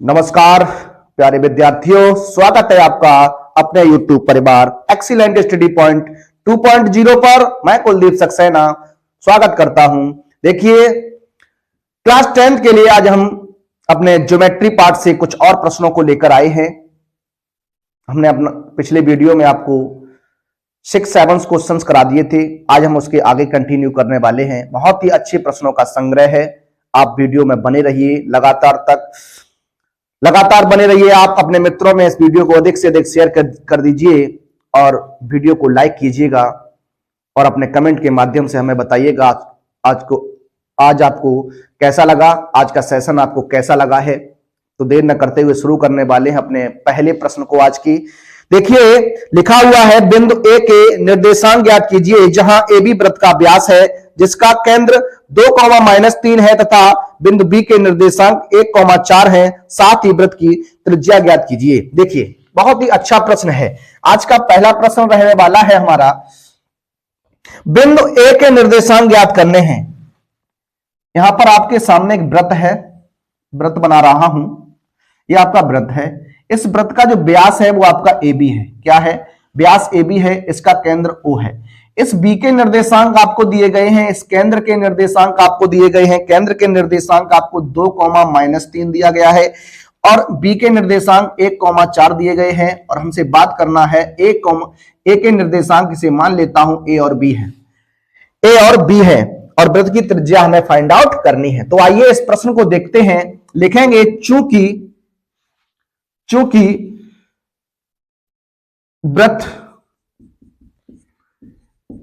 नमस्कार प्यारे विद्यार्थियों, स्वागत है आपका अपने YouTube परिवार एक्सीलेंट स्टडी पॉइंट 2.0 पर। मैं कुलदीप सक्सेना स्वागत करता हूं। देखिए, क्लास 10th के लिए आज हम अपने ज्योमेट्री पार्ट से कुछ और प्रश्नों को लेकर आए हैं। हमने अपना पिछले वीडियो में आपको 6-7 क्वेश्चंस करा दिए थे। आज हम उसके आगे कंटिन्यू करने वाले हैं। बहुत ही अच्छे प्रश्नों का संग्रह है। आप वीडियो में बने रहिए, लगातार बने रहिए। आप अपने मित्रों में इस वीडियो को अधिक से अधिक शेयर कर दीजिए और वीडियो को लाइक कीजिएगा और अपने कमेंट के माध्यम से हमें बताइएगा आज आपको कैसा लगा, आज का सेशन आपको कैसा लगा है। तो देर न करते हुए शुरू करने वाले हैं अपने पहले प्रश्न को आज की। देखिए, लिखा हुआ है बिंदु ए के निर्देशांक ज्ञात कीजिए जहां ए बी वृत्त का व्यास है जिसका केंद्र 2, -3 है तथा बिंदु बी के निर्देशांक 1, 4 है। साथ ही वृत्त की त्रिज्या ज्ञात कीजिए। देखिए, बहुत ही अच्छा प्रश्न है। आज का पहला प्रश्न रहने वाला है हमारा, बिंदु ए के निर्देशांक ज्ञात करने हैं। यहां पर आपके सामने एक वृत्त है, वृत्त बना रहा हूं। यह आपका वृत्त है। इस वृत्त का जो व्यास है वो आपका ए बी है। क्या है? व्यास ए बी है, इसका केंद्र ओ है। इस बी के निर्देशांक आपको दिए गए हैं, इस केंद्र के निर्देशांक आपको दिए गए हैं। केंद्र के निर्देशांक आपको 2, -3 दिया गया है और बी के निर्देशांक 1, 4 दिए गए हैं। और हमसे बात करना है ए के निर्देशांक, इसे मान लेता हूं ए और बी है, ए और बी है और वृत्त की त्रिज्या हमें फाइंड आउट करनी है। तो आइए इस प्रश्न को देखते हैं। लिखेंगे चूंकि वृत्त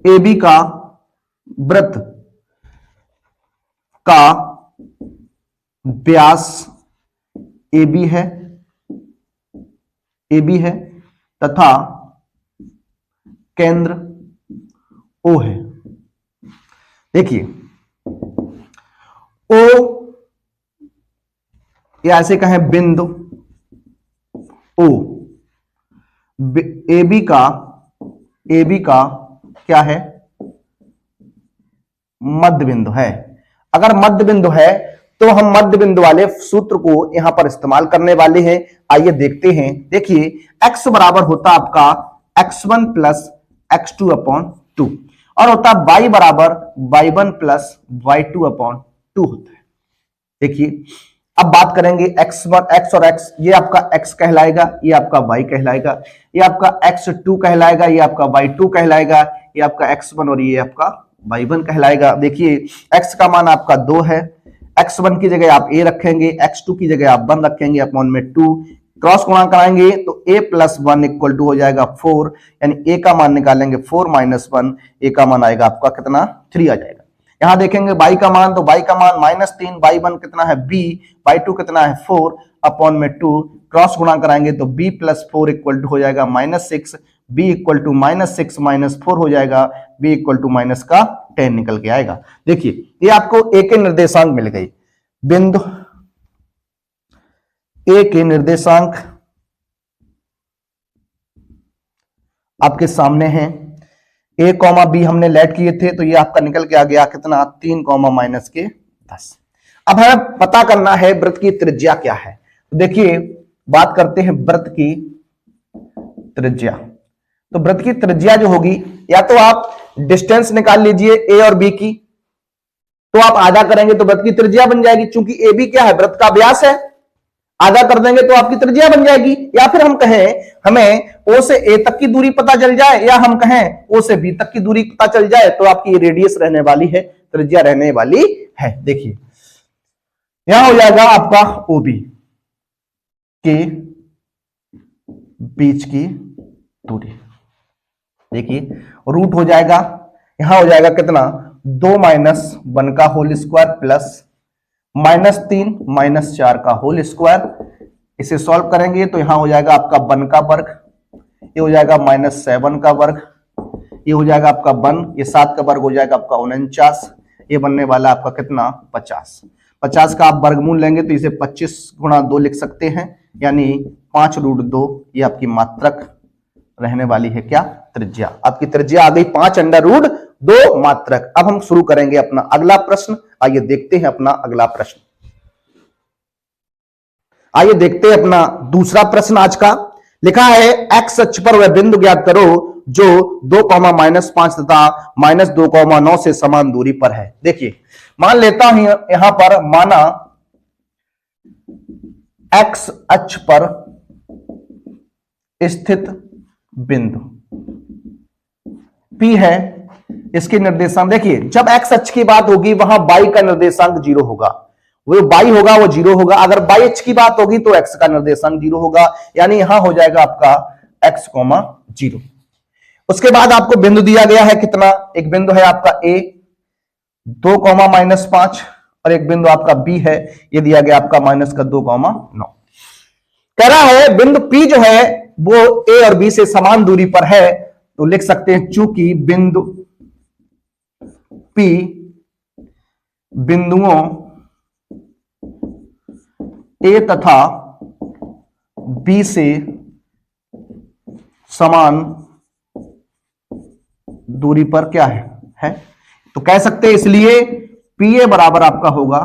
ए बी का वृत्त का व्यास ए बी है तथा केंद्र ओ है। देखिए, ओ या ऐसे कहें बिंदु ओ, ए बी का क्या है? मध्य बिंदु है। अगर मध्य बिंदु है तो हम मध्य बिंदु वाले सूत्र को यहां पर इस्तेमाल करने वाले हैं। आइए देखते हैं। देखिए, x बराबर होता आपका x1 + x2/2 और होता y बराबर y1 + y2/2 होता है। देखिए, अब बात करेंगे x और x। ये आपका x कहलाएगा, ये आपका y कहलाएगा, ये आपका x2 कहलाएगा, ये आपका y2 कहलाएगा, ये आपका x1 और ये आपका y1 कहलाएगा। देखिए, x का मान आपका 2 है। x1 की जगह आप a रखेंगे, x2 की जगह आप 1 रखेंगे, अपॉन में 2 क्रॉस गुणा कराएंगे तो a + 1 = हो जाएगा 4। यानी a का मान निकालेंगे 4 - 1, a का मान आएगा आपका कितना? 3 आ जाएगा। यहां देखेंगे y का मान, तो y का मान -3, y1 कितना है b, y2 कितना है 4, अपॉन में 2 क्रॉस गुणा कराएंगे तो b + 4 = हो जाएगा -6, b = -6 - 4 हो जाएगा, b = -10 निकल के आएगा। देखिए, ये आपको a के निर्देशांक मिल गई। बिंदु a के निर्देशांक आपके सामने हैं। a, b हमने लेट किए थे तो ये आपका निकल के आ गया कितना? 3, -10। अब हमें पता करना है वृत्त की त्रिज्या क्या है। तो देखिए, बात करते हैं वृत्त की त्रिज्या। तो वृत्त की त्रिज्या जो होगी, या तो आप डिस्टेंस निकाल लीजिए ए और बी की, तो आप आधा करेंगे तो वृत्त की त्रिज्या बन जाएगी। चूंकि ए बी क्या है? वृत्त का व्यास है। आधा कर देंगे तो आपकी त्रिज्या बन जाएगी। या फिर हम कहें हमें ओ से ए तक की दूरी पता चल जाए, या हम कहें ओ से बी तक की दूरी पता चल जाए, तो आपकी रेडियस रहने वाली है, त्रिज्या रहने वाली है। देखिए, यहां हो जाएगा आपका ओ बी के बीच की दूरी। देखिए, रूट हो जाएगा, यहां हो जाएगा कितना? 2 - 1 का होल स्क्वायर प्लस -3 - 4 का होल स्क्वायर। इसे सॉल्व करेंगे तो यहां हो जाएगा आपका 1 का वर्ग, ये हो जाएगा -7 का वर्ग, ये हो जाएगा आपका 1, ये 7 का वर्ग हो जाएगा आपका 49, ये बनने वाला आपका कितना? 50। 50 का आप वर्गमूल लेंगे तो इसे 25 × 2 लिख सकते हैं, यानी 5√2। ये आपकी मात्रक रहने वाली है क्या? त्रिज्या। आपकी त्रिज्या आ गई 5√2 मात्रक। अब हम शुरू करेंगे अपना अगला प्रश्न। आइए देखते हैं अपना अगला प्रश्न। आइए देखते हैं अपना दूसरा प्रश्न आज का। लिखा है एक्स अक्ष पर वह बिंदु ज्ञात करो जो 2,-5 तथा -2,9 से समान दूरी पर है। देखिए मान लेता हूं यहां पर, माना एक्स अक्ष पर स्थित बिंदु P है, इसके निर्देशांक देखिए, जब एक्स अक्ष की बात होगी वहां y का निर्देशांक 0 होगा, वो y होगा वो 0 होगा। अगर y अक्ष की बात होगी तो x का निर्देशांक 0 होगा, यानी यहां हो जाएगा आपका x, 0। उसके बाद आपको बिंदु दिया गया है कितना, एक बिंदु है आपका A 2,-5 और एक बिंदु आपका B है, ये दिया गया आपका -2,9। कह रहा है बिंदु P जो है वो A और B से समान दूरी पर है, तो लिख सकते हैं चूंकि बिंदु P बिंदुओं A तथा B से समान दूरी पर क्या है तो कह सकते हैं, इसलिए PA बराबर आपका होगा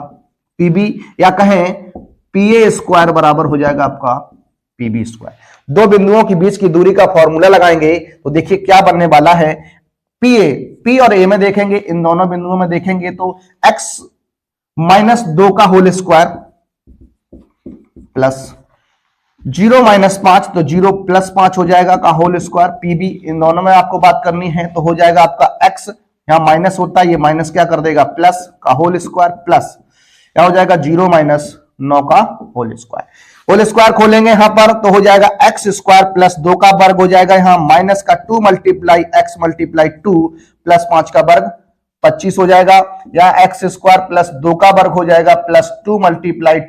PB, या कहें PA स्क्वायर बराबर हो जाएगा आपका PB स्क्वायर। दो बिंदुओं के बीच की दूरी का फॉर्मूला लगाएंगे तो देखिए क्या बनने वाला है। P और A में देखेंगे, इन दोनों बिंदुओं में देखेंगे तो x -2 का होल स्क्वायर प्लस 0 -5 तो 0 + 5 हो जाएगा का होल स्क्वायर। PB इन दोनों में आपको बात करनी है तो हो जाएगा आपका x, यहां माइनस होता है, ये माइनस क्या कर देगा प्लस का होल स्क्वायर, प्लस क्या हो जाएगा 0 - 9 का होल स्क्वायर। होल स्क्वायर खोलेंगे यहां पर तो हो जाएगा x स्क्वायर प्लस 2 का वर्ग हो जाएगा, यहां माइनस का 2 × x × 2 प्लस 5 का वर्ग 25 हो जाएगा, या x स्क्वायर प्लस 2 का वर्ग हो जाएगा प्लस 2 ×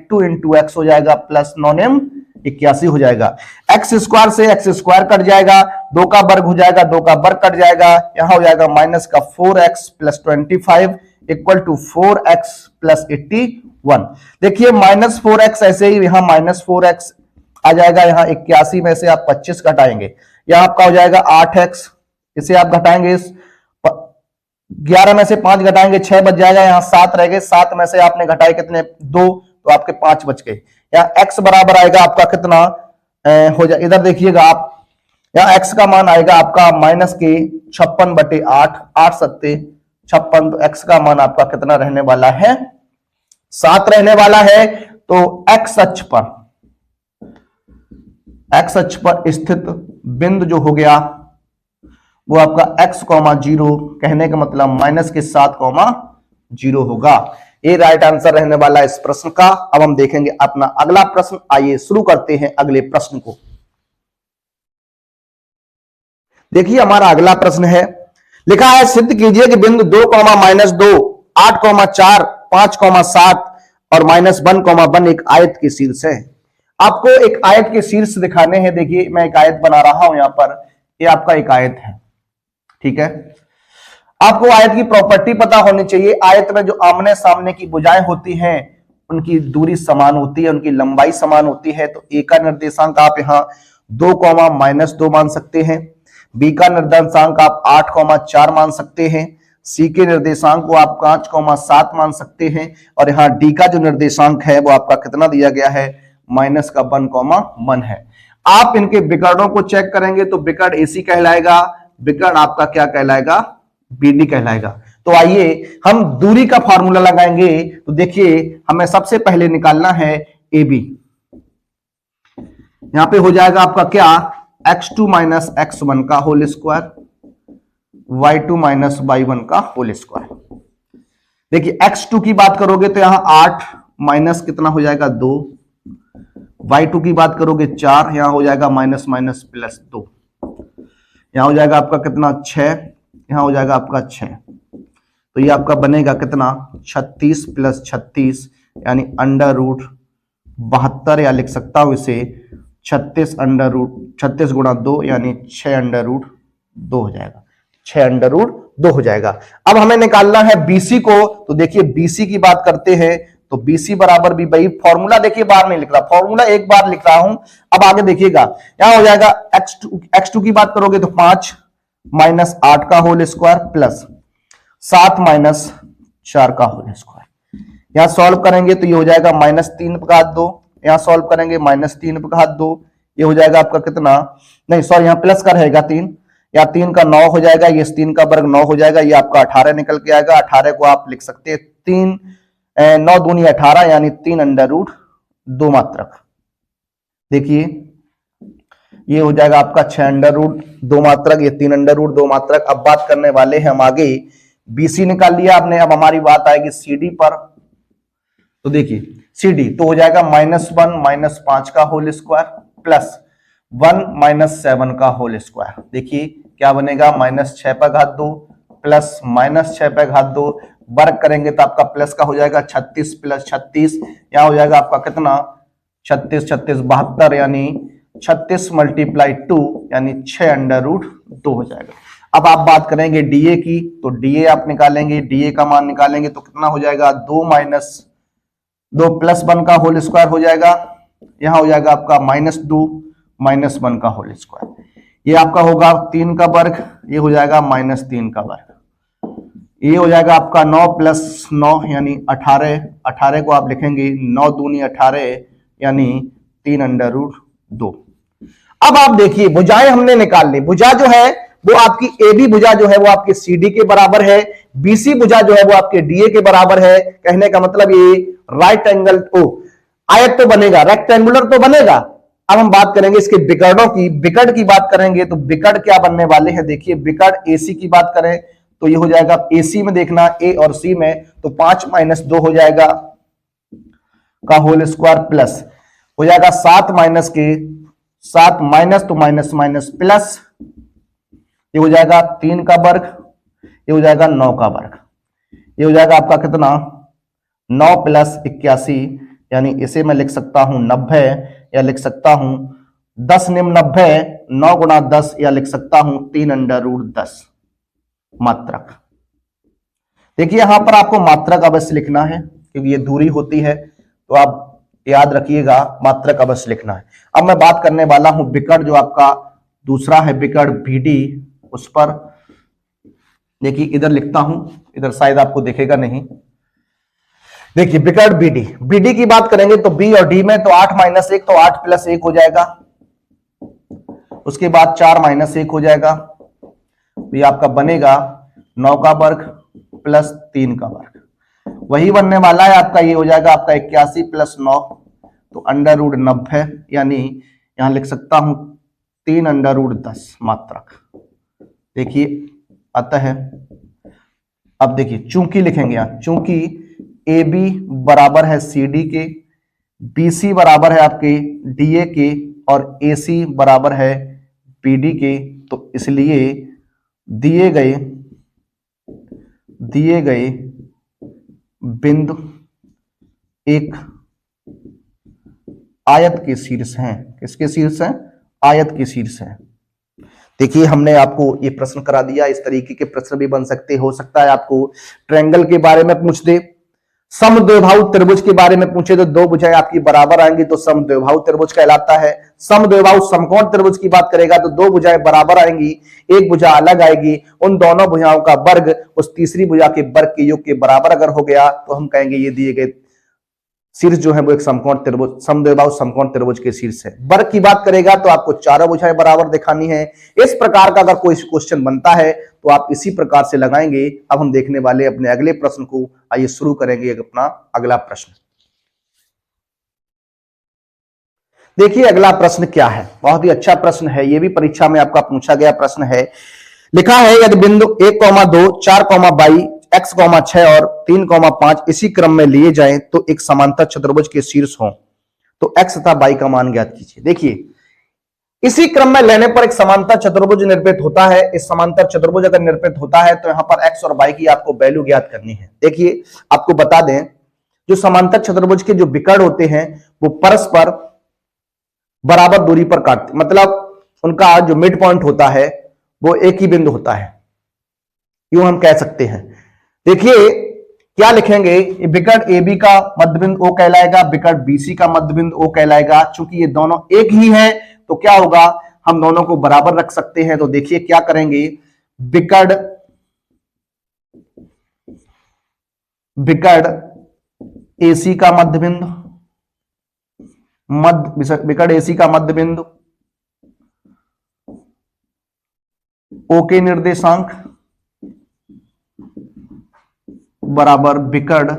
2 × x हो जाएगा प्लस 9m 81 हो जाएगा। x स्क्वायर से x स्क्वायर कट जाएगा, 2 का वर्ग हो जाएगा, 2 का वर्ग कट जाएगा, यहां हो जाएगा माइनस का 4x + 25 = 4x + 81। देखिए -4x ऐसे ही यहां -4x आ जाएगा, यहां 81 में से आप 25 घटाएंगे, यहां आपका हो जाएगा 8x, इसे आप घटाएंगे 11 में से 5 घटाएंगे 6 बच जाएगा, यहां 7 रह गए, 7 में से आपने घटाए कितने 2, तो आपके 5 बच गए। यहाँ x बराबर आएगा आपका कितना हो जाए, इधर देखिएगा आप, यहाँ x का मान आएगा आपका -56/8, 8 सत्ते 56, तो x का मान आपका कितना रहने वाला है 7 रहने वाला है। तो x अक्ष पर स्थित बिंदु जो हो गया वो आपका x, 0 कहने का मतलब -7,0 होगा। ये राइट आंसर रहने वाला इस प्रश्न का। अब हम देखेंगे अपना अगला प्रश्न। आइए शुरू करते हैं अगले प्रश्न को। देखिए हमारा अगला प्रश्न है, लिखा है सिद्ध कीजिए कि बिंदु 2, -2, 8,4, 5,7 और -1,1 एक आयत के शीर्ष है। आपको एक आयत के शीर्ष दिखाने हैं। देखिए मैं एक आयत बना रहा हूं यहां पर, ये आपका एक आयत है, ठीक है। आपको आयत की प्रॉपर्टी पता होनी चाहिए। आयत में जो आमने सामने की भुजाएं होती हैं उनकी दूरी समान होती है, उनकी लंबाई समान होती है। तो ए का निर्देशांक आप यहां 2, -2 मान सकते हैं, बी का निर्देशांक आप 8,4 मान सकते हैं, सी के निर्देशांक को आप 5,7 मान सकते हैं, और यहाँ डी का जो निर्देशांक है वो आपका कितना दिया गया है -1,1 है। आप इनके विकर्णों को चेक करेंगे तो विकर्ण एसी कहलाएगा, विकर्ण आपका क्या कहलाएगा बीडी कहलाएगा। तो आइए हम दूरी का फॉर्मूला लगाएंगे। तो देखिए हमें सबसे पहले निकालना है ए बी। यहां पे हो जाएगा आपका क्या x2 - x1 का होल स्क्वायर, y2 - y1 का होल स्क्वायर। देखिए x2 की बात करोगे तो यहां 8 माइनस कितना हो जाएगा 2, y2 की बात करोगे 4, यहां हो जाएगा -+2, यहां हो जाएगा आपका कितना 6, यहां हो जाएगा आपका 6। तो ये आपका बनेगा कितना 36 + 36 यानी √72, या लिख सकता हूं इसे 36 × 2 यानी 6√2 हो जाएगा, 6√2 हो जाएगा। अब हमें निकालना है BC को। तो देखिए BC की बात करते हैं तो BC बराबर भी भाई फॉर्मूला देखिए बार नहीं लिख रहा, फॉर्मूला एक बार लिख रहा हूं। अब आगे देखिएगा यहां हो जाएगा x2 की बात करोगे तो 5 -8 का होल स्क्वायर प्लस 7 - 4 का होल स्क्वायर। यहां सॉल्व करेंगे तो ये हो जाएगा -3 का 2 यहाँ सॉल्व करेंगे, -3/2, ये हो जाएगा आपका कितना, नहीं सॉरी यहाँ प्लस का रहेगा 3, या 3 का 9 हो जाएगा, ये 3 का वर्ग 9 हो जाएगा, ये आपका 18 निकल के आएगा। 18 को आप लिख सकते हैं 3 9 दूनी 18 यानी 3√2 मात्रक। देखिए ये हो जाएगा आपका 6√2 मात्रक, ये 3√2 मात्रक। अब बात करने वाले हैं हम आगे, बीसी निकाल लिया आपने, अब हमारी बात आएगी सीडी पर। तो देखिए सीडी तो हो जाएगा -1 -5 का होल स्क्वायर प्लस 1 -7 का होल स्क्वायर। देखिए क्या बनेगा, -6/2 प्लस -6/2, वर्ग करेंगे तो आपका प्लस का हो जाएगा 36 + 36, यहां हो जाएगा आपका कितना 36 36 72, यानी 36 × 2 यानी 6√2 हो जाएगा। अब आप बात करेंगे डीए की, तो डीए आप निकालेंगे, डीए का मान निकालेंगे तो कितना हो जाएगा 2 + 1 का होल स्क्वायर हो जाएगा, यहां हो जाएगा आपका -2 - 1 का होल स्क्वायर, ये आपका होगा 3 का वर्ग, ये हो जाएगा -3 का वर्ग, ये हो जाएगा आपका 9 + 9 यानी 18, 18 को आप लिखेंगे 9 दूनी 18 यानी 3√2। अब आप देखिए भुजाएं हमने निकाल ली, भुजा जो है वो आपकी AB भुजा जो है वो आपके CD के बराबर है, BC भुजा जो है वो आपके DA के बराबर है। कहने का मतलब ये राइट एंगल तो आयत तो बनेगा, रेक्टेंगुलर तो बनेगा। अब हम बात करेंगे इसके विकर्णों की, विकर्ण की बात करेंगे तो विकर्ण क्या बनने वाले हैं, देखिए विकर्ण AC की बात करें तो ये हो जाएगा AC में देखना A और C में, तो 5 - 2 हो जाएगा का होल स्क्वायर प्लस हो जाएगा 7 तो माइनस प्लस, ये हो जाएगा 3 का वर्ग, ये हो जाएगा 9 का वर्ग, ये हो जाएगा आपका कितना 9 + 81 यानी इसे मैं लिख सकता हूं 90, या लिख सकता हूं 10 निम्न 90, 9 × 10, या लिख सकता हूं 3√10 मात्रक। देखिए यहां पर आपको मात्रक अवश्य लिखना है क्योंकि ये दूरी होती है, तो आप याद रखिएगा मात्रक अवश्य लिखना है। अब मैं बात करने वाला हूं विकर्ण जो आपका दूसरा है विकर्ण BD, उस पर देखिए इधर लिखता हूं, इधर शायद आपको दिखेगा नहीं। देखिए विकर्ण BD की बात करेंगे तो B और D में तो 8 - 1 तो 8 + 1 हो जाएगा, उसके बाद 4 - 1 हो जाएगा, तो ये आपका बनेगा 9 का वर्ग प्लस 3 का वर्ग, वही बनने वाला है आपका, ये हो जाएगा आपका 81 + 9 तो √90 यानी यहां लिख सकता हूं 3√10 मात्रक। देखिए अतः अब देखिए चूंकि लिखेंगे यहां, चूंकि AB बराबर है CD के, BC बराबर है आपके DA के और AC बराबर है BD के, तो इसलिए दिए गए बिंदु एक आयत के शीर्ष हैं। किसके शीर्ष हैं? आयत के शीर्ष हैं। देखिए हमने आपको ये प्रश्न करा दिया, इस तरीके के प्रश्न भी बन सकते, हो सकता है आपको ट्रायंगल के बारे में पूछ दे, समद्विबाहु त्रिभुज के बारे में पूछे तो दो भुजाएं आपकी बराबर आएंगी तो समद्विबाहु त्रिभुज कहलाता है। समद्विबाहु समकोण त्रिभुज की बात करेगा तो दो भुजाएं बराबर आएंगी, एक भुजा अलग आएगी, उन दोनों भुजाओं का वर्ग उस तीसरी भुजा के वर्ग के योग के बराबर अगर हो गया तो हम कहेंगे ये दिए गए शीर्ष जो है वो एक समकोण त्रिभुज, समद्विबाहु समकोण त्रिभुज के शीर्ष है। वर्ग की बात करेगा तो आपको चारों भुजाएं बराबर दिखानी है। इस प्रकार का अगर कोई क्वेश्चन बनता है तो आप इसी प्रकार से लगाएंगे। अब हम देखने वाले अपने अगले प्रश्न को, आइए शुरू करेंगे अपना अगला प्रश्न। देखिए अगला प्रश्न क्या है, बहुत ही अच्छा प्रश्न है, यह भी परीक्षा में आपका पूछा गया प्रश्न है। लिखा है यदि बिंदु 1,2, 4,22, x, 6 और 3,5 इसी क्रम में लिए जाएं तो एक समांतर चतुर्भुज के शीर्ष हों तो x तथा y का मान ज्ञात कीजिए। देखिए इसी क्रम में लेने पर एक समांतर चतुर्भुज निर्मित होता है। इस समांतर चतुर्भुज अगर निर्मित होता है तो यहां पर x और y की आपको वैल्यू ज्ञात करनी है। देखिए आपको बता दें, जो समांतर चतुर्भुज के जो विकर्ण होते हैं वो परस्पर बराबर दूरी पर काटते, मतलब उनका जो मिड पॉइंट होता है वो एक ही बिंदु होता है, यूं हम कह सकते हैं। देखिए क्या लिखेंगे, विकर्ण AB का मध्यबिंदु O कहलाएगा, विकर्ण BC का मध्यबिंदु O कहलाएगा। चूंकि ये दोनों एक ही हैं तो क्या होगा, हम दोनों को बराबर रख सकते हैं। तो देखिए क्या करेंगे, विकर्ण AC का मध्यबिंदु मध्य विकर्ण एसी का मध्य बिंदु, ओ के निर्देशांक बराबर विकर्ण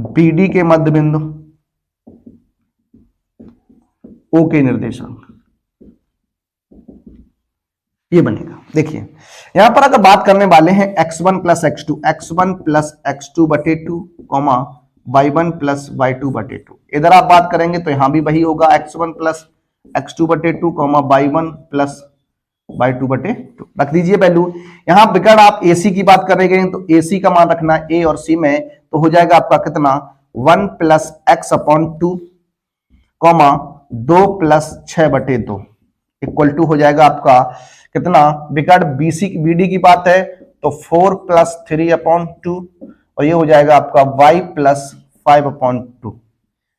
बीडी के मध्य बिंदु, ओ के निर्देशांक, ये बनेगा। देखिए यहां पर अगर बात करने वाले हैं x1 प्लस x2 बटे 2 कॉमा y1 प्लस y2 बटे 2, इधर आप बात करेंगे तो यहां भी वही होगा x1 प्लस x2 बटे 2 कॉमा y1 प्लस y2 बटे 2, रख दीजिए वैल्यू। यहां विकर्ण आप AC की बात करेंगे तो AC का मान रखना A और C में, तो हो जाएगा आपका कितना 1 plus x upon 2 comma 2 plus 6 बटे 2 इक्वल टू हो जाएगा आपका कितना, विकर्ण BD की बात है तो 4 प्लस 3 अपॉन 2 और ये हो जाएगा आपका y प्लस 5 अपॉन 2।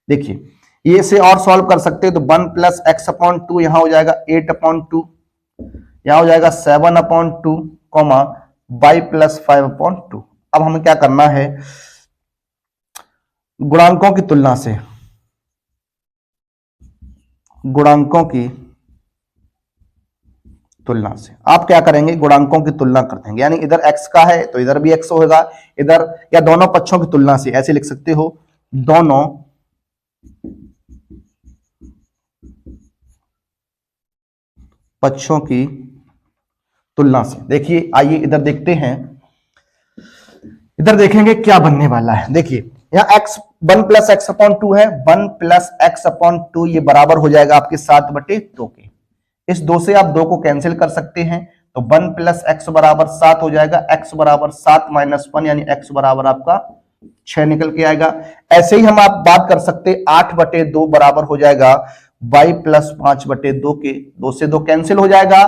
देखिए ये से और सॉल्व कर सकते हैं तो 1 प्लस x अपॉन 2 यहां हो जाएगा 8 अपॉन 2, यहां हो जाएगा 7 upon 2 comma y plus 5 upon 2। अब हमें क्या करना है, गुणांकों की तुलना से, गुणांकों की तुलना से आप क्या करेंगे, गुणांकों की तुलना कर देंगे, यानी इधर x का है तो इधर भी x होगा, इधर या दोनों पक्षों की तुलना से ऐसे लिख सकते हो, दोनों पक्षों की तुलना से। देखिए आइए इधर देखते हैं, इधर देखेंगे क्या बनने वाला है। देखिए यहाँ x 1 प्लस एक्स अपॉन 2 है, 1 प्लस एक्स अपॉन 2 ये बराबर हो जाएगा आपके 7 बटे 2 के। इस 2 से आप 2 को कैंसिल कर सकते हैं तो 1 प्लस एक्स बराबर 7 हो जाएगा, x बराबर 7 माइनस 1 यानी x बराबर आपका 6 निकल के आएगा। ऐसे ही हम आप बात कर सकते 8 बटे 2 बराबर हो जाएगा y प्लस 5 बटे 2 के, 2 से 2 कैंसिल हो जाएगा,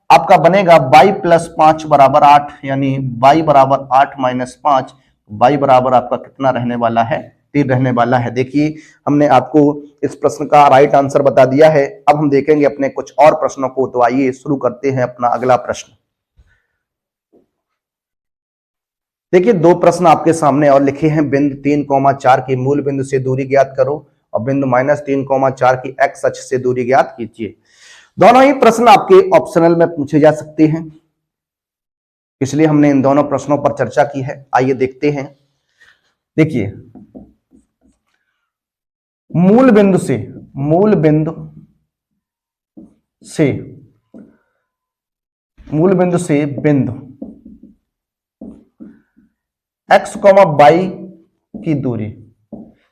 आपका बनेगा y प्लस 5 बराबर 8 यानी y बराबर 8 माइनस 5, y बराबर आपका कितना रहने वाला है, 3 रहने वाला है। देखिए हमने आपको इस प्रश्न का राइट आंसर बता दिया है। अब हम देखेंगे अपने कुछ और प्रश्नों को, तो आइए शुरू करते हैं अपना अगला प्रश्न। देखिए 2 प्रश्न आपके सामने और लिखे हैं, बिंदु 3,4 की मूल बिंदु से दूरी ज्ञात करो और बिंदु -3,4 की x अक्ष से दूरी ज्ञात कीजिए। दोनों ही प्रश्न आपके ऑप्शनल में पूछे जा सकते हैं, इसलिए हमने इन दोनों प्रश्नों पर चर्चा की है। आइए देखते हैं। देखिए मूल बिंदु से बिंदु x, y की दूरी,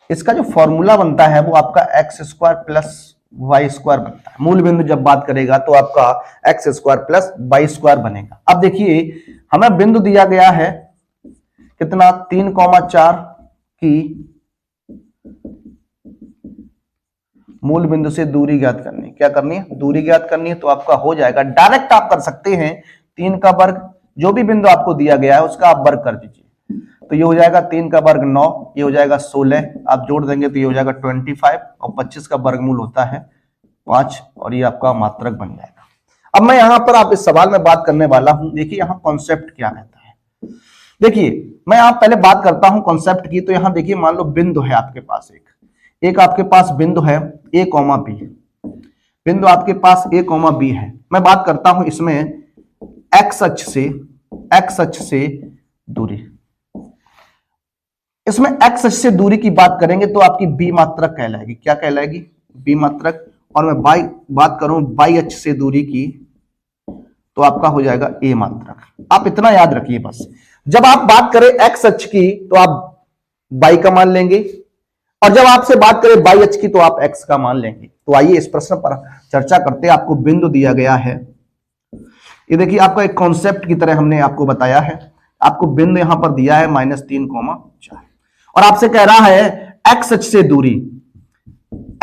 इसका जो फॉर्मूला बनता है वो आपका x² प्लस y² बनता है। मूल बिंदु जब बात करेगा तो आपका x² प्लस y² बनेगा। अब देखिए हमें बिंदु दिया गया है कितना, 3,4 की मूल बिंदु से दूरी ज्ञात करनी। क्या करनी है, दूरी ज्ञात करनी है। तो आपका हो जाएगा, डायरेक्ट आप कर सकते हैं 3 का वर्ग, जो भी बिंदु आपको दिया गया है उसका आप वर्ग कर दीजिए। तो ये हो जाएगा 3 का वर्ग 9, ये हो जाएगा 16, आप जोड़ देंगे तो ये हो जाएगा 25 और 25 का वर्गमूल होता है 5 और ये आपका मात्रक बन जाएगा। अब मैं यहां पर आप इस सवाल में बात करने वाला हूं। देखिए यहां कॉन्सेप्ट क्या रहता है, देखिए मैं आप पहले बात करता हूं कॉन्सेप्ट की। तो यहां देखिए मान लो बिंदु है आपके पास, एक आपके पास बिंदु है a, b, बिंदु आपके पास a, b है। मैं बात करता हूं इसमें x अक्ष से दूरी, इसमें x अक्ष से दूरी की बात करेंगे तो आपकी b मात्रक कहलाएगी। क्या कहलाएगी, b मात्रक। और मैं बात करूं y अक्ष से दूरी की तो आपका हो जाएगा a मात्रक। आप इतना याद रखिए बस, जब आप बात करें x अक्ष की तो आप y का मान लेंगे और जब आपसे बात करें y अक्ष की तो आप x का मान लेंगे। तो आइए इस प्रश्न पर चर्चा करते हैं। आपको बिंदु दिया गया है, ये देखिए आपका एक कॉन्सेप्ट की तरह हमने आपको बताया है। आपको बिंदु यहां पर दिया है -3,4 और आपसे कह रहा है x अक्ष से दूरी,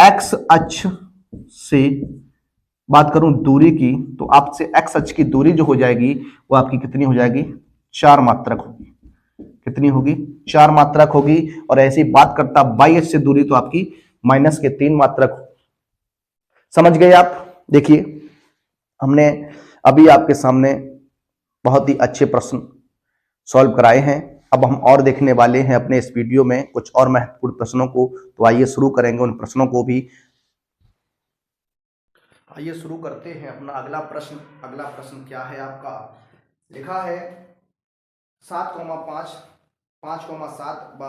x अक्ष से बात करूं दूरी की तो आपसे x अक्ष की दूरी जो हो जाएगी वो आपकी कितनी हो जाएगी, 4 मात्रक होगी। कितनी होगी, 4 मात्रक होगी। और ऐसी बात करता y अक्ष से दूरी तो आपकी -3 मात्रक होगी। समझ गए आप। देखिए हमने अभी आपके सामने बहुत ही अच्छे प्रश्न सॉल्व कराए हैं अब हम और देखने वाले हैं अपने इस वीडियो में कुछ और महत्वपूर्ण प्रश्नों को। तो आइए शुरू करेंगे उन प्रश्नों को भी। आइए शुरू करते हैं अपना अगला प्रश्न। अगला प्रश्न क्या है आपका? लिखा है 7,5 5,7 व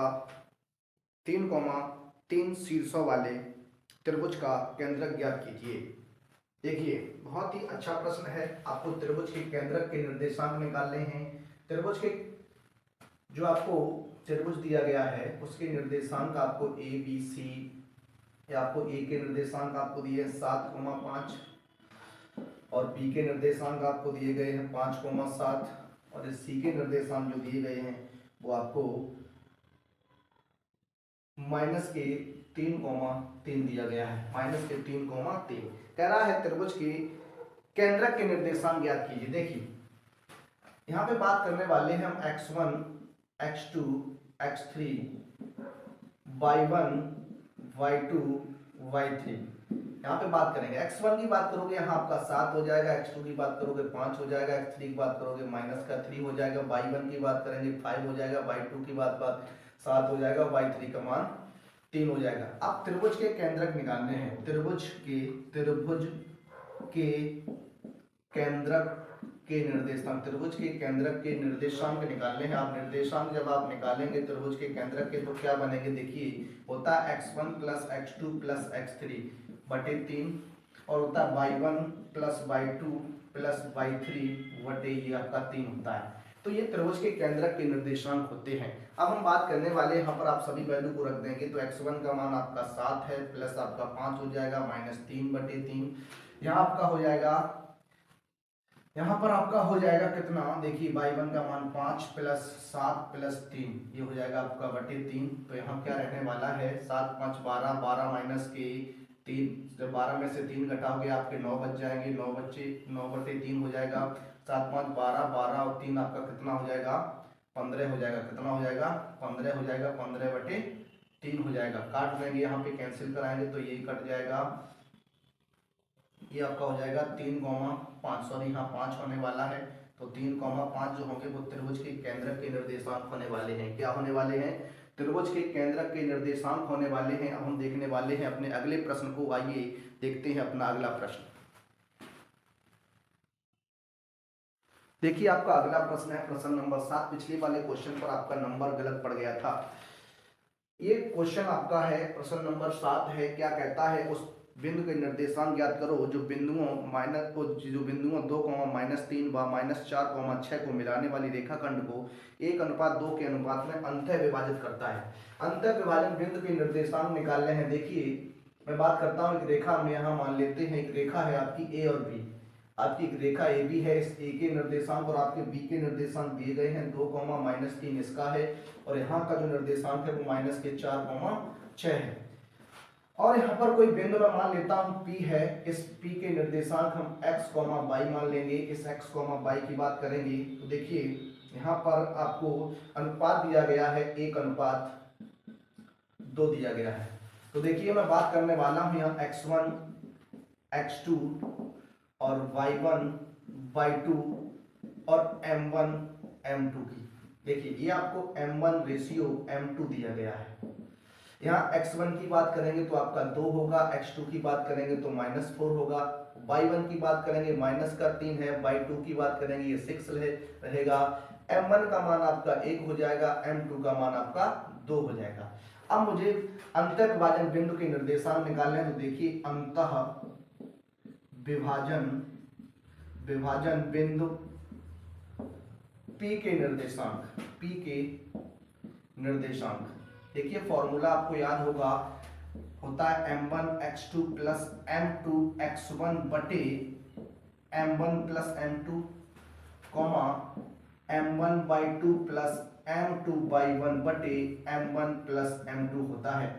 3,3 शीर्षों वाले त्रिभुज का केंद्रक ज्ञात कीजिए। देखिए, बहुत ही अच्छा प्रश्न है। आपको त्रिभुज के केंद्रक के निर्देशांक निकालने हैं। त्रिभुज के जो आपको त्रिभुज दिया गया है उसके निर्देशांक आपको ए बी सी, या आपको ए के निर्देशांक आपको दिए 7,5 और बी के निर्देशांक आपको दिए गए हैं 5,7 और सी के निर्देशांक जो दिए गए हैं वो आपको -3,3 दिया गया है। -3,3 कह रहा है त्रिभुज के केंद्रक के निर्देशांक ज्ञात कीजिए। देखिए, यहाँ पे बात करने वाले हैं हम x1 x2 x3 y1 y2 y3। यहाँ पे बात करेंगे x1 की बात करोगे यहाँ आपका 7 हो जाएगा, x2 की बात करोगे 5 हो जाएगा, x3 की बात करोगे -3 हो जाएगा, y1 की बात करेंगे 5 हो जाएगा, y2 की बात 7 हो जाएगा, y3 का मान 3 हो जाएगा। अब त्रिभुज के केंद्रक निकालने हैं। त्रिभुज के केंद्रक के निर्देशांक, त्रिभुज के केंद्रक के निर्देशांक निकालने हैं। आप निर्देशांक जब आप निकालेंगे त्रिभुज के केंद्रक के तो क्या बनेंगे? देखिए, होता है x1 plus x2 plus x3 बटे 3 और होता है y1 plus y2 plus y3 बटे ये आपका 3 होता है। तो ये त्रिभुज के केंद्रक के निर्देशांक होते हैं। अब हम बात करने वाले यहाँ पर आप सभी वैल्यू को रख देंगे। तो x1 का मान आपका 7 है, प्लस आपका 5 हो जाएगा, -3 बटे 3। यहाँ आपका हो जाएगा, यहाँ पर आपका हो जाएगा कितना? देखिए, y1 का मान 5 प्लस 7 प्लस 3 ये हो जाएगा आपका बटे 3। तो यहाँ क्या रहने वाला है? 7 5 12, 12 माइनस के 3, जब 12 में से 3 घटाओगे आपके 9 बच जाएंगे, 9 बटे 3 हो जाएगा। 7 5 12, 12 और 3 आपका कितना हो जाएगा? 15 हो जाएगा। कितना हो जाएगा? 15 हो जाएगा। 15 बटे 3 हो जाएगा। काट देंगे, यहाँ पे कैंसिल कराएंगे तो ये कट जाएगा। ये आपका हो जाएगा 3,5, सॉरी यहाँ 5 होने वाला है। तो 3,5 जो होंगे वो त्रिभुज के केंद्रक के निर्देशांक होने वाले हैं। क्या होने वाले हैं? त्रिभुज के केंद्रक के निर्देशांक होने वाले हैं। अब हम देखने वाले हैं अपने अगले प्रश्न को। आइए देखते हैं अपना अगला प्रश्न। देखिए, आपका अगला प्रश्न है प्रश्न नंबर 7। पिछले वाले क्वेश्चन पर आपका नंबर गलत पड़ गया था। ये क्वेश्चन आपका है प्रश्न नंबर 7 है। क्या कहता है? उस बिंदु के निर्देशांक ज्ञात करो जो बिंदुओं 2, -3 व -4, 6 को मिलाने वाली रेखाखंड को 1:2 के अनुपात में अंतः विभाजित करता है। अंतः विभाजन बिंदु के निर्देशांक निकालने हैं। देखिए, मैं बात करता हूँ एक रेखा हम यहाँ मान लेते हैं। एक रेखा है आपकी ए और बी। आपकी एक रेखा ए बी है। इस ए के निर्देशांक और आपके बी के निर्देशांक दिए गए हैं। 2, -3 इसका है और यहाँ का जो निर्देशांक है वो -4, 6 है। और यहाँ पर कोई बिंदु मैं मान लेता हूँ P है। इस P के निर्देशांक हम x, y मान लेंगे। इस x, y की बात करेंगे तो देखिए, यहाँ पर आपको अनुपात दिया गया है 1:2 दिया गया है। तो देखिए, मैं बात करने वाला हूँ यहाँ x1 x2 और y1 y2 और m1 m2 की। देखिए, ये आपको m1 रेशियो m2 दिया गया है। यहाँ x1 की बात करेंगे तो आपका 2 होगा, x2 की बात करेंगे तो -4 होगा, y1 की बात करेंगे -3 है, y2 की बात करेंगे ये 6 रहेगा, m1 का मान आपका 1 हो जाएगा, m2 का मान आपका 2 हो जाएगा। अब मुझे अंतः विभाजन बिंदु के निर्देशांक निकालने हैं। तो देखिए, अंतः विभाजन बिंदु P के निर्देशांक देखिए, फॉर्मूला आपको याद होगा, होता है m1 x2 plus m2 x1 बटे m1 plus m2 comma m1 y2 plus m2 y1 बटे m1 प्लस m2 होता है।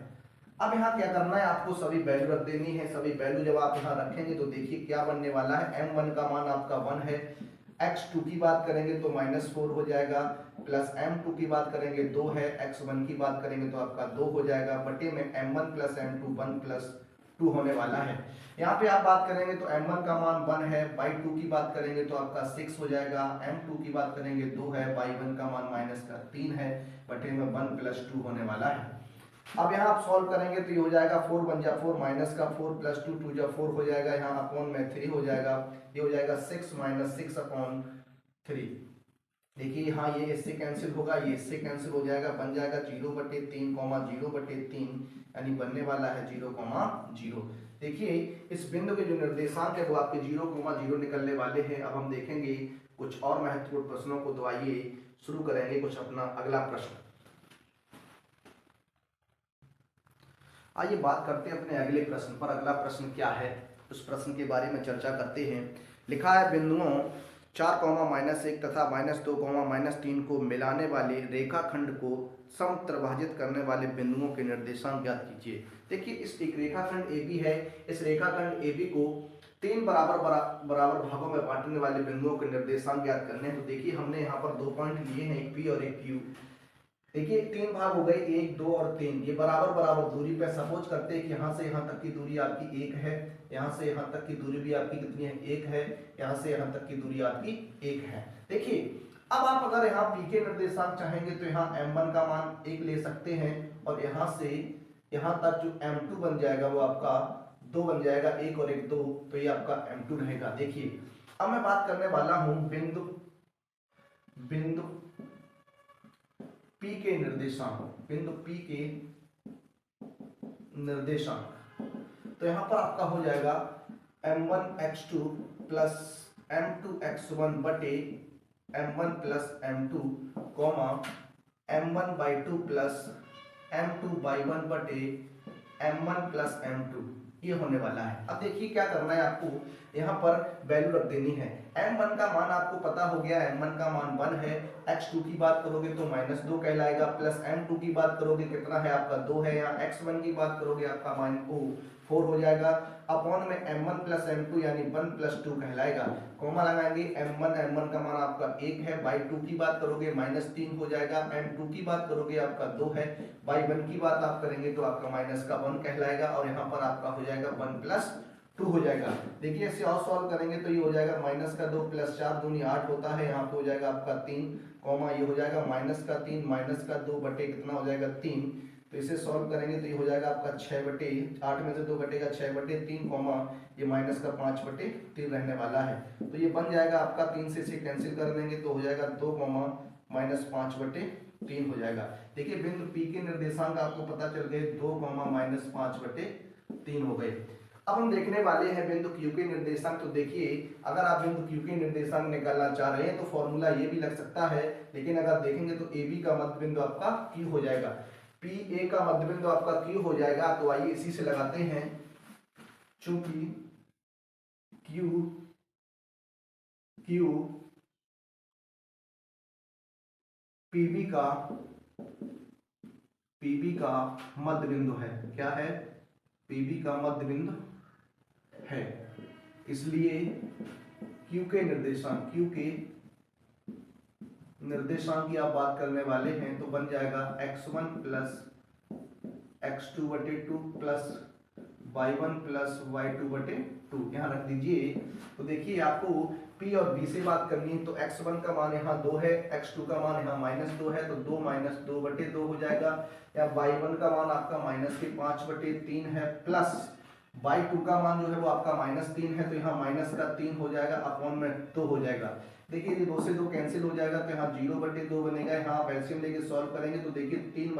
अब यहाँ क्या करना है? आपको सभी वैल्यू रख देनी है। सभी वैल्यू जब आप यहाँ रखेंगे तो देखिए क्या बनने वाला है। m1 का मान आपका 1 है, x2 की बात करेंगे तो -4 हो जाएगा, प्लस m2 की बात करेंगे 2 है, x1 की बात करेंगे तो आपका 2 हो जाएगा, बटे में m1 प्लस m2 1 प्लस 2 होने वाला है। यहाँ पे आप बात करेंगे तो m1 का मान 1 है, बाई 2 की बात करेंगे तो आपका 6 हो जाएगा, m2 की बात करेंगे 2 है, बाई 1 का मान माइनस का 3 है, बटे में 1 प्लस 2 होने वाला है। अब यहाँ आप सॉल्व करेंगे तो ये हो जाएगा 4 बन जा 4 माइनस का 4 प्लस 2 2 जा 4 हो जाएगा, यहाँ अपॉन में 3 हो जाएगा, ये हो जाएगा 6 माइनस 6 अपॉन 3। देखिए हाँ ये इससे कैंसिल होगा, ये इससे कैंसिल हो जाएगा, बन जाएगा 0/3 0/3, यानी बनने वाला है 0,0। देखिए इस बिंदु के जो निर्देशांक है वो आपके 0,0 निकलने वाले हैं। अब हम देखेंगे कुछ और महत्वपूर्ण प्रश्नों को, तो आइए शुरू करेंगे कुछ अपना अगला प्रश्न। आइए बात करते हैं अपने अगले प्रश्न पर। अगला प्रश्न क्या है उस प्रश्न के बारे में चर्चा करते हैं। लिखा है बिंदुओं 4,-1 तथा -2,-3 को मिलाने वाले रेखाखंड को समत्रिभाजित करने वाले बिंदुओं के निर्देशांक ज्ञात कीजिए। देखिए इस एक रेखाखंड AB है, इस रेखाखंड AB को 3 बराबर भागों में बांटने वाले बिंदुओं के निर्देशांक ज्ञात करने हैं। तो देखिए हमने यहाँ पर 2 पॉइंट लिए हैं, एक P और एक Q। देखिए 3 भाग हो गए, 1 2 और 3, ये बराबर बराबर दूरी पे। सपोज करते हैं कि यहाँ से यहाँ तक की दूरी आपकी 1 है, यहाँ से यहाँ तक की दूरी भी आपकी कितनी है 1 है, यहाँ से यहाँ तक की दूरी आपकी 1 है। देखिए अब आप अगर यहाँ P के निर्देशांक चाहेंगे तो यहाँ m1 का मान 1 ले सकते हैं, और यहाँ से यहाँ तक जो m2 बन जाएगा वो आपका 2 बन जाएगा, 1 और 1 2, तो ये आपका m2 रहेगा। देखिए अब मैं बात करने वाला हूँ बिंदु P के निर्देशांक, बिंदु P के निर्देशांक। तो यहाँ पर आपका हो जाएगा m1x2 प्लस m2x1 बटे m1 plus m2 comma m1/2 plus m2/1 बटे m1 प्लस m2, ये होने वाला है। अब देखिए क्या करना है आपको, यहाँ पर वैल्यू रख देनी है। m1 का मान आपको पता हो गया, m1 का मान 1 है, x2 की बात करोगे तो -2 कहलाएगा, प्लस m2 की बात करोगे कितना है आपका 2 है, यहाँ x1 की बात करोगे आपका मान 4 हो जाएगा, अपॉन में m1 प्लस m2 यानी 1 प्लस 2 कहलाएगा, कॉमा लगाएंगे, m1 का मान आपका 1 है, बाई 2 की बात करोगे -3 हो जाएगा, m2 की बात करोगे आपका 2 है, बाई 1 की बात आप करेंगे तो आपका -1 कहलाएगा, और यहाँ पर आपका हो जाएगा 1 प्लस 2 हो जाएगा। देखिए इसे और सॉल्व करेंगे तो ये हो जाएगा -2 प्लस 4 दूनी 8 होता है, यहाँ पे हो जाएगा आपका 3, कॉमा ये हो जाएगा -3 -2 बटे कितना हो जाएगा 3, तो इसे सॉल्व करेंगे तो ये हो जाएगा आपका 6/8 में से 2 घटेगा 6/3, कॉमा ये -5/3 रहने वाला है। तो ये बन जाएगा आपका 3 से इसे कैंसिल कर देंगे तो हो जाएगा 2, -5/3 हो जाएगा। देखिए बिंदु P के निर्देशांक आपको पता चल गए, 2, -5/3 हो गए। अब हम देखने वाले हैं बिंदु Q के निर्देशांक। तो देखिए अगर आप बिंदु Q के निर्देशांक निकालना चाह रहे हैं तो फॉर्मूला ये भी लग सकता है, लेकिन अगर देखेंगे तो AB का मध्य बिंदु आपका Q हो जाएगा, PA का मध्य बिंदु आपका Q हो जाएगा। तो आइए इसी से लगाते हैं, चूंकि Q PB का मध्य बिंदु है। क्या है? PB का मध्य बिंदु है, इसलिए Q के निर्देशांक की आप बात करने वाले हैं तो बन जाएगा x1 plus x2/2 plus y1 plus y2/2, यहाँ रख दीजिए। तो देखिए आपको P और B से बात करनी है, तो x1 का मान यहाँ 2 है, x2 का मान यहाँ -2 है, तो 2 - 2/2 हो जाएगा, या y1 का मान आपका -5/3 है, प्लस y2 का मान जो है वो आपका -3 है, तो यहाँ -3 हो जाएगा, अपॉन में 2 हो जाएगा। देखिए ये 2 से 2 कैंसिल हो जाएगा, तो यहाँ 0/2 बनेगा। यहाँ आप एलसीएम लेके सॉल्व करेंगे तो देखिए 3 ×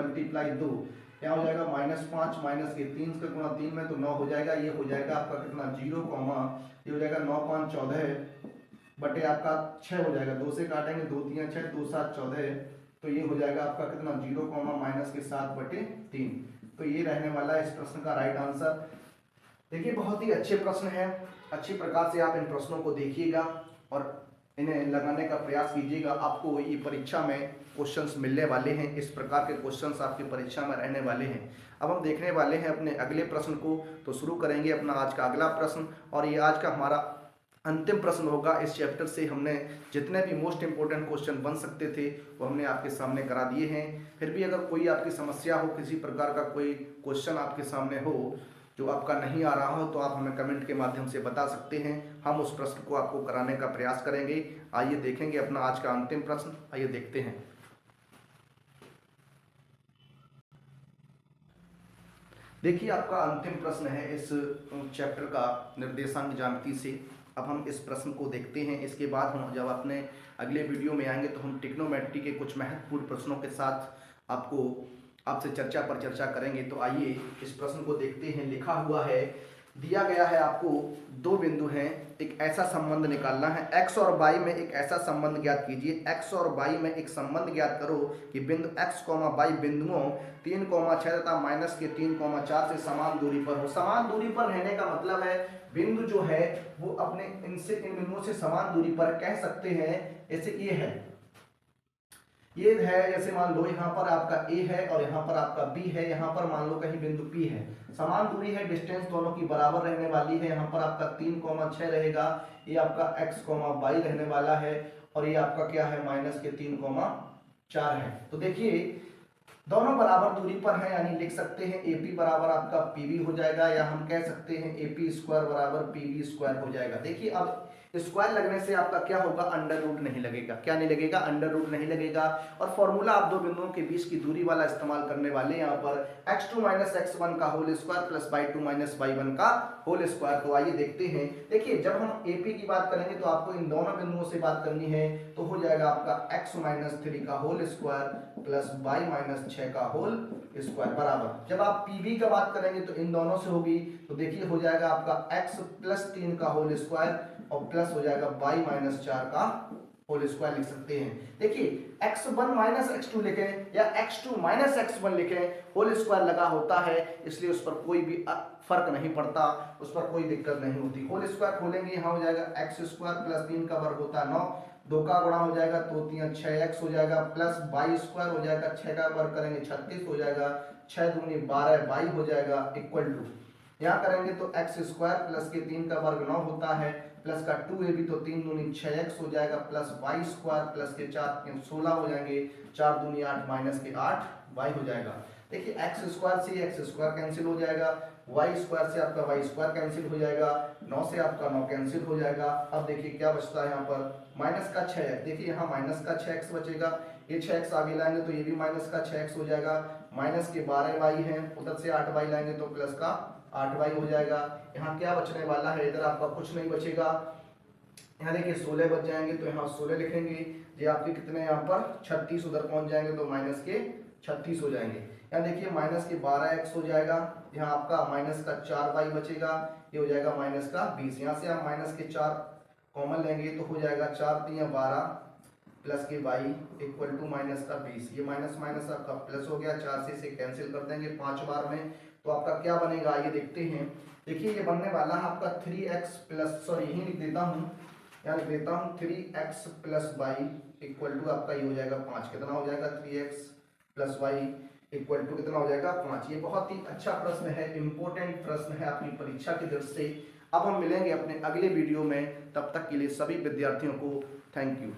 2 क्या हो जाएगा, -5 माइनस के 3 का गुणा 3 में तो 9 हो जाएगा। ये हो जाएगा आपका कितना 0, ये हो जाएगा 9 × 5 = 14 बटे आपका 6 हो जाएगा, 2 से काटेंगे 2 × 3 = 6, 2 × 7 = 14, तो ये हो जाएगा आपका कितना 0, -7/3। तो ये रहने वाला है इस प्रश्न का राइट आंसर। देखिए बहुत ही अच्छे प्रश्न हैं, अच्छी प्रकार से आप इन प्रश्नों को देखिएगा और इन्हें लगाने का प्रयास कीजिएगा। आपको ये परीक्षा में क्वेश्चंस मिलने वाले हैं, इस प्रकार के क्वेश्चंस आपकी परीक्षा में रहने वाले हैं। अब हम देखने वाले हैं अपने अगले प्रश्न को, तो शुरू करेंगे अपना आज का अगला प्रश्न, और ये आज का हमारा अंतिम प्रश्न होगा। इस चैप्टर से हमने जितने भी मोस्ट इंपोर्टेंट क्वेश्चन बन सकते थे वो हमने आपके सामने करा दिए हैं। फिर भी अगर कोई आपकी समस्या हो, किसी प्रकार का कोई क्वेश्चन आपके सामने हो जो जो आपका नहीं आ रहा हो तो आप हमें कमेंट के माध्यम से बता सकते हैं, हम उस प्रश्न को आपको कराने का प्रयास करेंगे। आइए देखेंगे अपना आज का अंतिम प्रश्न, आइए देखते हैं। देखिए आपका अंतिम प्रश्न है इस चैप्टर का निर्देशांक ज्यामिति से। अब हम इस प्रश्न को देखते हैं, इसके बाद हम जब अपने अगले वीडियो में आएंगे तो हम ट्रिग्नोमेट्री के कुछ महत्वपूर्ण प्रश्नों के साथ आपसे चर्चा पर चर्चा करेंगे। तो आइए इस प्रश्न को देखते हैं। लिखा हुआ है, दिया गया है आपको दो बिंदु हैं, एक ऐसा संबंध निकालना है, x और y में एक ऐसा संबंध ज्ञात कीजिए। x और y में एक संबंध ज्ञात करो कि बिंदु x, y बिंदुओं 3,6 तथा -3,4 से समान दूरी पर हो। समान दूरी पर रहने का मतलब है बिंदु जो है वो अपने इन बिंदुओं से समान दूरी पर कह सकते हैं। जैसे ये है, जैसे मान लो यहाँ पर आपका A है और यहाँ पर आपका B है, यहाँ पर मान लो कहीं बिंदु P है। समान दूरी है, डिस्टेंस दोनों की बराबर रहने वाली है। यहाँ पर आपका 3,6 रहेगा, ये आपका x, y रहने वाला है और ये आपका क्या है -3,4 है। तो देखिए दोनों बराबर दूरी पर है, यानी लिख सकते हैं AP बराबर आपका PB हो जाएगा, या हम कह सकते हैं AP² बराबर PB² हो जाएगा। देखिए अब स्क्वायर लगने से आपका क्या होगा, अंडर रूट नहीं लगेगा। क्या नहीं लगेगा, अंडर रूट नहीं लगेगा। और फॉर्मूला आप दो बिंदुओं के बीच की दूरी वाला इस्तेमाल करने वाले यहाँ पर x2 - x1 का whole square plus y2 - y1 का होल स्क्वायर। तो आइए देखते हैं। देखिए जब हम AP की बात करेंगे तो आपको इन दोनों बिंदुओं से बात करनी है, तो हो जाएगा आपका x - 3 का होल स्क्वायर प्लस y - 6 का होल स्क्वायर बराबर। जब आप PB का बात करेंगे तो इन दोनों से होगी, तो देखिए हो जाएगा आपका x + 3 का होल स्क्वायर और प्लस हो जाएगा y - 4 का होल स्क्वायर लिख सकते हैं। देखिए x1 - x2 लिखें या x2 - x1 लिखें, होल स्क्वायर लगा होता है, इसलिए उस पर कोई भी फर्क नहीं पड़ता, उस पर कोई दिक्कत नहीं होती। होल स्क्वायर खोलेंगे, यहाँ हो जाएगा x² + 3 का वर्ग होता है 9, 2 का गुणा हो जाएगा तो 3 6x हो जाएगा, प्लस y² हो जाएगा, 6 का वर्ग करेंगे 36 हो जाएगा, 6 दूनी 12 y हो जाएगा इक्वल टू, यहाँ करेंगे तो x² प्लस के 3 का वर्ग 9 होता है, प्लस का 2ab तो 3 दूनी 6x हो जाएगा, प्लस y² प्लस के 4 16 हो जाएंगे, 4 दूनी 8 माइनस के 8 y हो जाएगा। देखिए x² से x² कैंसिल हो जाएगा, y² से आपका y² कैंसिल हो जाएगा, 9 से आपका 9 कैंसिल हो जाएगा। अब देखिए क्या बचता है यहाँ पर माइनस का 6x। देखिए यहाँ माइनस का 6x बचेगा, ये 6x आगे लाएंगे तो ये भी माइनस का 6x हो जाएगा, माइनस के 12y है, उधर से 8y लाएंगे तो प्लस का 8y हो जाएगा। यहाँ क्या बचने वाला है, इधर आपका कुछ नहीं बचेगा। यहाँ देखिए 16 बच जाएंगे तो यहाँ 16 लिखेंगे, ये आपके कितने यहाँ पर 36, उधर पहुंच जाएंगे तो माइनस के 36 हो जाएंगे। यहाँ देखिए माइनस के 12x हो जाएगा, यहाँ आपका माइनस का 4y बचेगा, ये हो जाएगा माइनस का 20। यहाँ से आप माइनस के 4 कॉमन लेंगे तो हो जाएगा 4 3 12 प्लस के y इक्वल टू माइनस का 20। ये माइनस माइनस आपका प्लस हो गया, 4 से इसे कैंसिल कर देंगे 5 बार में, तो आपका क्या बनेगा ये देखते हैं। देखिए ये बनने वाला है आपका 3x प्लस, सॉरी यही लिख देता हूँ, यहाँ लिख देता हूँ 3x plus y equal to आपका ये हो जाएगा 5। कितना हो जाएगा 3x plus y equal to कितना हो जाएगा 5। ये बहुत ही अच्छा प्रश्न है, इंपॉर्टेंट प्रश्न है आपकी परीक्षा की दृष्टि से। अब हम मिलेंगे अपने अगले वीडियो में, तब तक के लिए सभी विद्यार्थियों को थैंक यू।